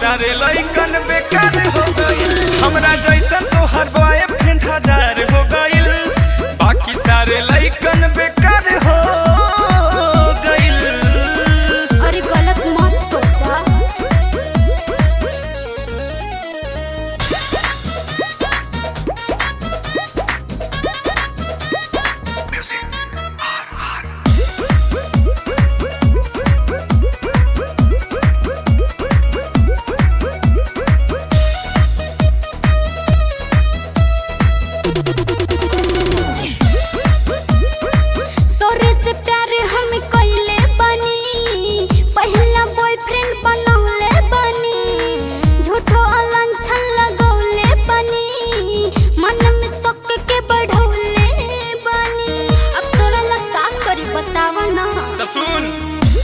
सारे लइकन बेकार हो गइल, हमरा जैसन तोहर बॉयफ्रेंड 1000 हो गइल। बाकी सारे लइकन बेकार हो गइल। अरे गलत मत सोचा। तोरे से प्यार हम कइले बानी, पहला बॉयफ्रेंड बनौले बानी, झूठो अलंछन लगौले बानी, मन में शक के बढ़ौले बानी। अब तोरा ला का करी बतावा ना। तो सुन,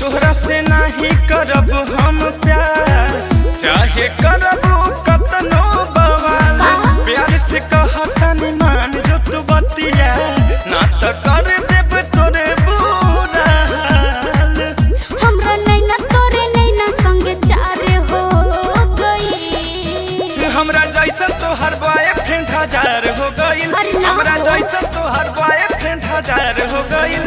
तोहरा से नहीं करब हम प्यार, चाहे करब कतनो बवाल। प्यार से कहतनी मान जो तू बतिया, ना तो कर देब तोरे बुरा हाल। हमरा नैना तोरे नैना संगे चार हो गई। हमरा जैसन तोहर बॉयफ्रेंड 1000 हो गइल, अरे ना हमरा हो। जैसन तोहर बॉयफ्रेंड 1000 हो गइल।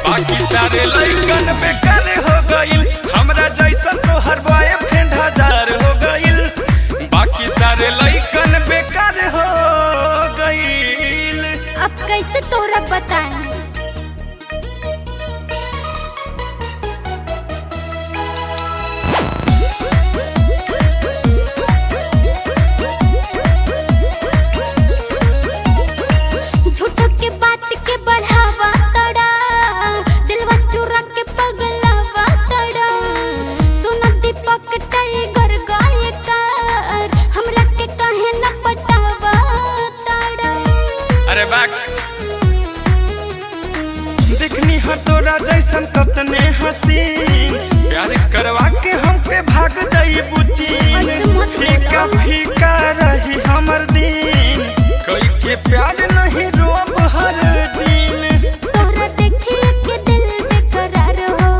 बाकी सारे लइकन बेकार हो गइल, हमरा जैसन तोहर बॉयफ्रेंड 1000 हो गइल। बाकी सारे लइकन बेकार हो गइल। अब कैसे तोरा बताएं। झूठो के बात के बढ़ावा तड़ा, दिलवा चुरा के पगलावा तड़ा। सुन दीपक टाइगर गायकार, हमरा के काहे न पटावा तड़ा। अरे बाक देखनी हो तोरा जैसन कतने हसीन, प्यार करवा के हमके भाग दई बुचीन। ऐसे मत फीका बोला। फीका रही हमर दिन, कोई के प्यार नहीं रोब हर दिन। तोरा देखिए के दिल बेकरार हो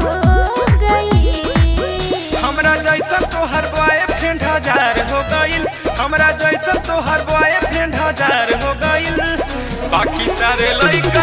गई। हमरा जैसन तोहर बॉयफ्रेंड 1000 हो गइल, हमरा जैसन तोहर बॉयफ्रेंड 1000 हो गइल। बाकी सारे लइका